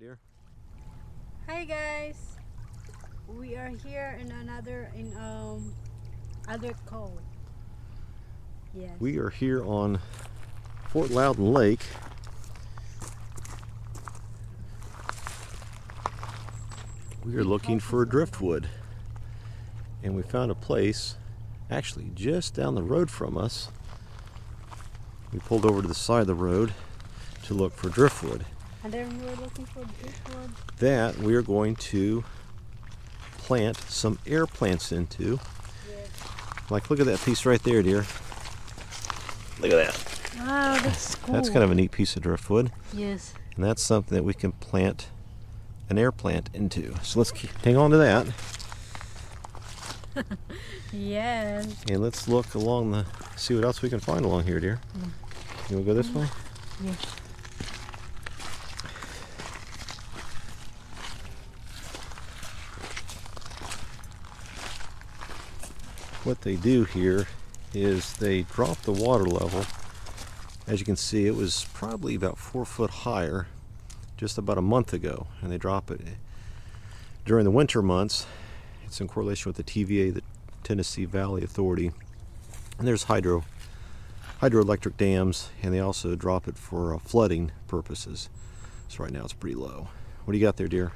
dear? Hi guys, we are here in other cove. Yes. We are here on Fort Loudon Lake. We are looking for driftwood, and we found a place actually just down the road from us. We pulled over to the side of the road to look for driftwood. And then we were looking for driftwood. That we are going to plant some air plants into. Yes. Like, look at that piece right there, dear. Look at that. Wow, that's cool. That's kind of a neat piece of driftwood. Yes. And that's something that we can plant an air plant into. So let's hang on to that. Yes. And let's look along see what else we can find along here, dear. You want to go this way? Yes. What they do here is they drop the water level. As you can see, it was probably about 4 foot higher just about a month ago, and they drop it during the winter months. It's in correlation with the TVA, the Tennessee Valley Authority, and there's hydroelectric dams, and they also drop it for flooding purposes. So right now it's pretty low. What do you got there, dear?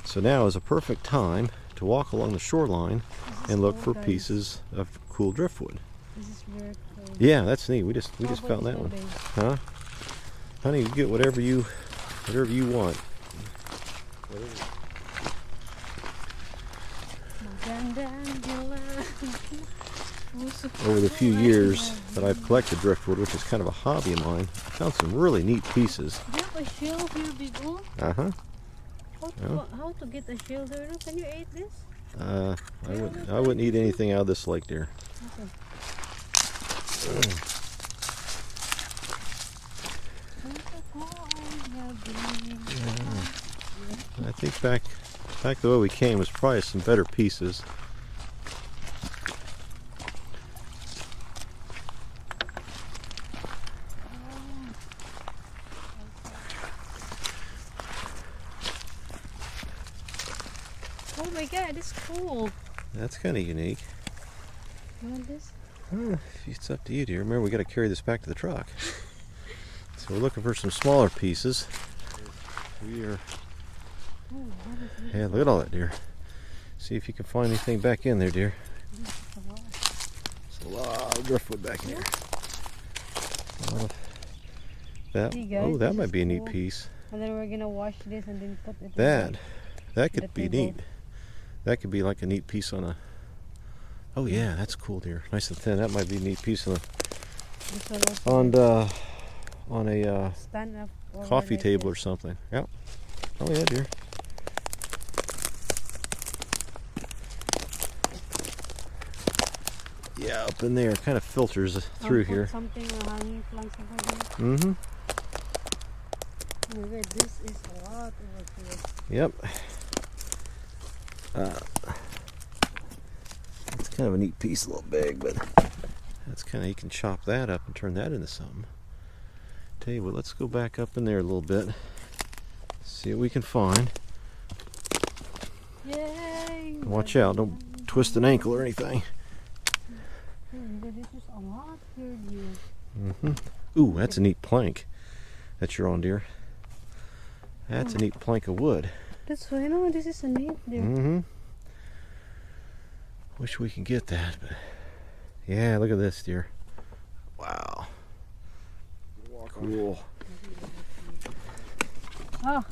So now is a perfect time to walk along the shoreline and look for pieces of cool driftwood. This is very cool. Yeah, that's neat. We just found that one. Huh? Honey, you get whatever you want. Over the few years that I've collected driftwood, which is kind of a hobby of mine, I found some really neat pieces. Do you have a shell here, Big O? Uh-huh. How to get a shell there? Can you eat this? I wouldn't eat anything out of this lake, dear. Okay. I think back the way we came was probably some better pieces. Oh my god, it's cool. That's kind of unique. You want this? It's up to you, dear. Remember, we got to carry this back to the truck. So we're looking for some smaller pieces. We are. Yeah, look at all that, dear. See if you can find anything back in there, dear. There's a lot of driftwood back in here. That might be a neat piece. And then we're gonna wash this and then put it. That could be neat. That could be like a neat piece on a. Oh yeah, that's cool, dear. Nice and thin. That might be a neat piece on a stand up coffee table or something. Yep. Oh yeah, dear. Yeah, up in there, kind of filters through here. Something hanging plants over there. Mm-hmm. Oh my God, this is a lot over here. Yep. It's kind of a neat piece, a little big, but that's kind of, you can chop that up and turn that into something. Tell you what, let's go back up in there a little bit, see what we can find. Yay! Watch out, don't twist an ankle or anything. This is a lot here, dear. Mm-hmm. Ooh, that's a neat plank that you're on, dear. That's a neat plank of wood. That's why, no, this is a neat, dear. Mm-hmm. Wish we could get that, but yeah, look at this, dear. Wow. Cool. Oh.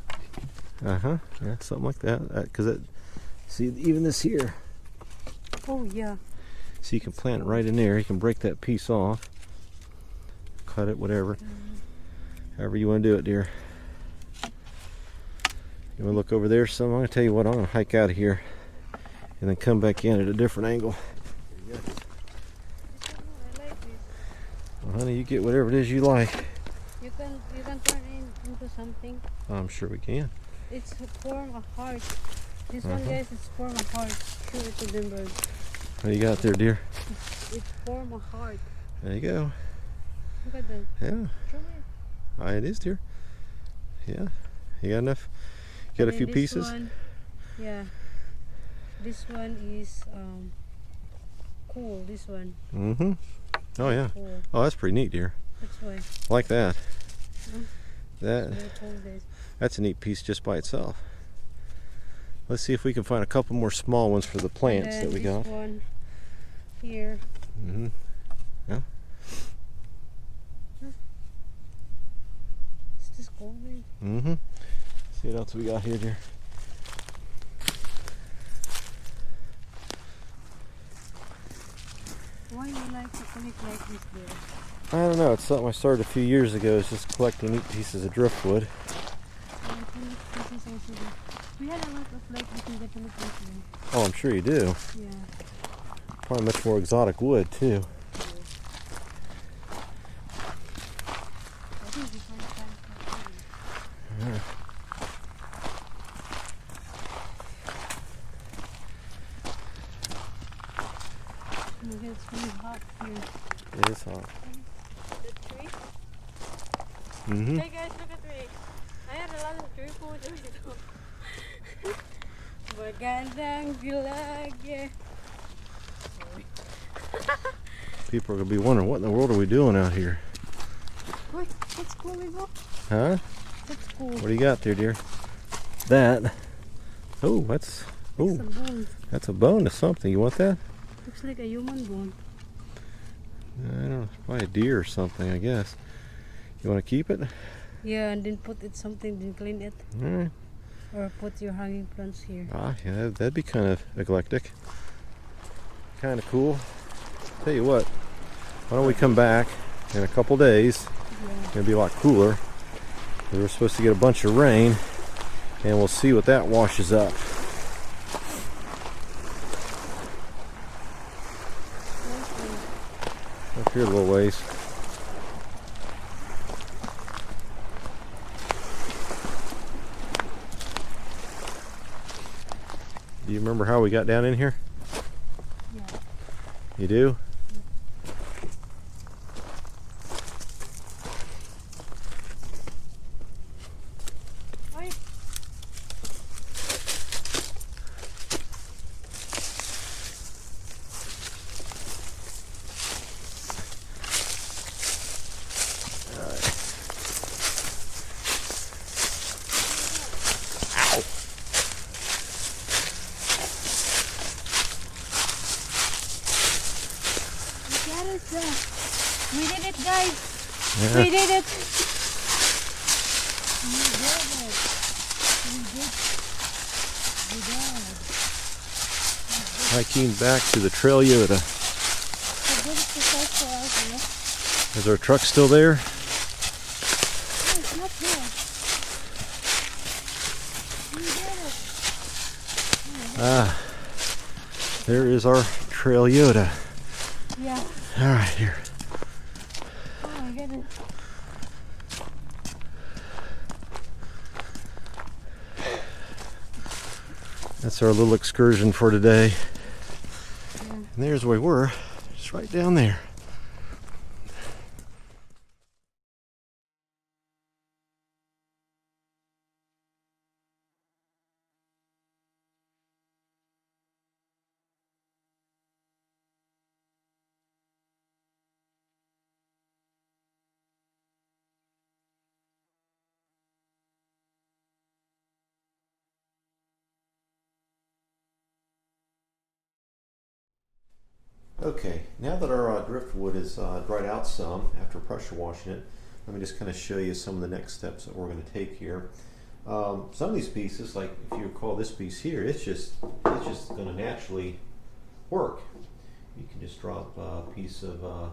Uh-huh. Yeah, something like that. See, even this here. Oh, yeah. So you can plant it right in there. You can break that piece off, cut it, whatever. However you want to do it, dear. You want to look over there some? I'm going to tell you what, I'm going to hike out of here and then come back in at a different angle. I like this. Well, honey, you get whatever it is you like. You can turn it into something. I'm sure we can. It's form a heart. This one, guys, it's form a heart. Show it to them, birds. What do you got there, dear? It's form a heart. There you go. Look at that. Yeah. Show it. It is, dear. Yeah. You got enough? You got a few pieces? One, yeah. This one is cool. This one. Mm-hmm. Oh yeah. Cool. Oh, that's pretty neat, dear. That's why. I like that. Very cool, guys. That's a neat piece just by itself. Let's see if we can find a couple more small ones for the plants that we got. This one here. Mm-hmm. Yeah. Is this cool, babe? Mm-hmm. See what else we got here, dear. Why do you like to collect like this, dear? I don't know. It's something I started a few years ago. It's just collecting neat pieces of driftwood. I think this is also good. We had a lot of like we can get to look like them. Oh, I'm sure you do. Yeah. Probably much more exotic wood too. I think we find that. Yeah. It's really hot here. It is hot. The tree? Mm-hmm. Hey guys, look at me. I had a lot of tree food dito. Magandang dilag. People are gonna be wondering what in the world are we doing out here? Wait, that's cool, Ivo. Huh? That's cool. What do you got there, dear? That. Oh, that's. Oh, It's a bone. that's a bone of something. You want that? Looks like a human bone. I don't know. It's probably a deer or something, I guess. You want to keep it? Yeah, and then put it something, then clean it. All right. Or put your hanging plants here. Ah, yeah, that'd be kind of eclectic. Kind of cool. Tell you what, why don't we come back in a couple days? Yeah. It's gonna be a lot cooler. We were supposed to get a bunch of rain, and we'll see what that washes up. Up here a little ways. Do you remember how we got down in here? Yeah. You do? Wait. Ow! We did it, guys. Yeah. We did it. We did it. We did. We did. Hiking back to the Tillandsia. So good exercise for us, yeah? Is our truck still there? No, it's not there. We did it. Ah, there is our Tillandsia. Yeah. All right, here. Oh my goodness. That's our little excursion for today. Yeah. And there's where we were, just right down there. Okay, now that our driftwood is dried out some after pressure washing it, let me just kind of show you some of the next steps that we're going to take here. Some of these pieces, like if you recall this piece here, it's just going to naturally work. You can just drop a piece of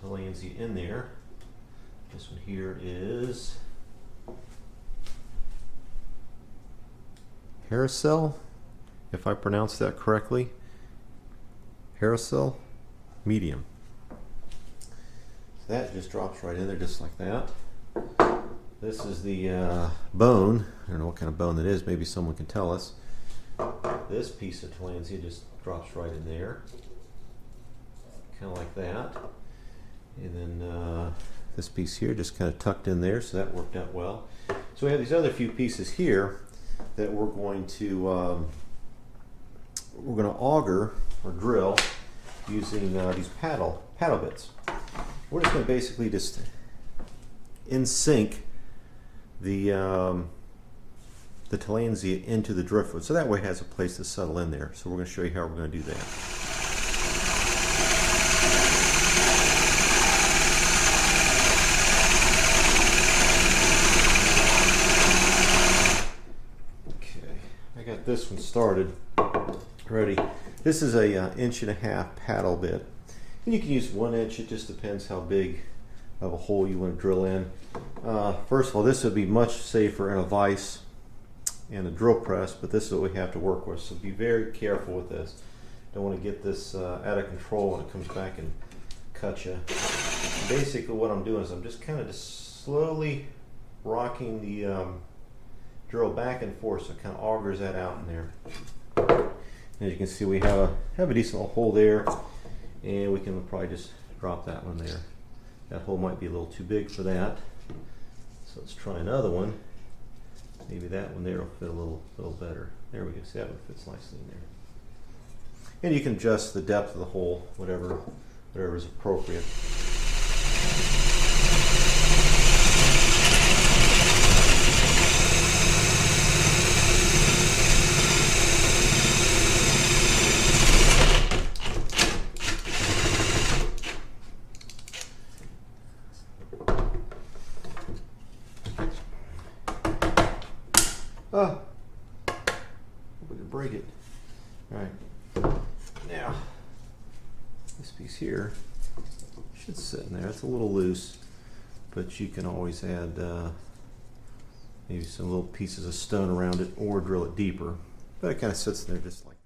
Tillandsia in there. This one here is Haricel, if I pronounced that correctly. Haricel medium. So that just drops right in there just like that. This is the bone. I don't know what kind of bone that is. Maybe someone can tell us. This piece of Tillandsia just drops right in there. Kind of like that. And then this piece here just kind of tucked in there, so that worked out well. So we have these other few pieces here that we're going to auger or drill using these paddle bits. We're just going to basically just in sync the Tillandsia into the driftwood, so that way it has a place to settle in there. So we're going to show you how we're going to do that. Got this one started ready. This is a 1.5 inch paddle bit, and you can use 1 inch. It just depends how big of a hole you want to drill in. First of all, this would be much safer in a vise and a drill press, but this is what we have to work with, so be very careful with this. Don't want to get this out of control when it comes back and cut you. Basically what I'm doing is I'm just kind of slowly rocking the drill back and forth, so it kind of augers that out in there. As you can see, we have a decent little hole there, and we can probably just drop that one there. That hole might be a little too big for that, so let's try another one. Maybe that one there will fit a little better. There we go. See, that one fits nicely in there. And you can adjust the depth of the hole, whatever is appropriate. Oh, we can break it. All right, now this piece here should sit in there. It's a little loose, but you can always add maybe some little pieces of stone around it or drill it deeper. But it kind of sits in there just like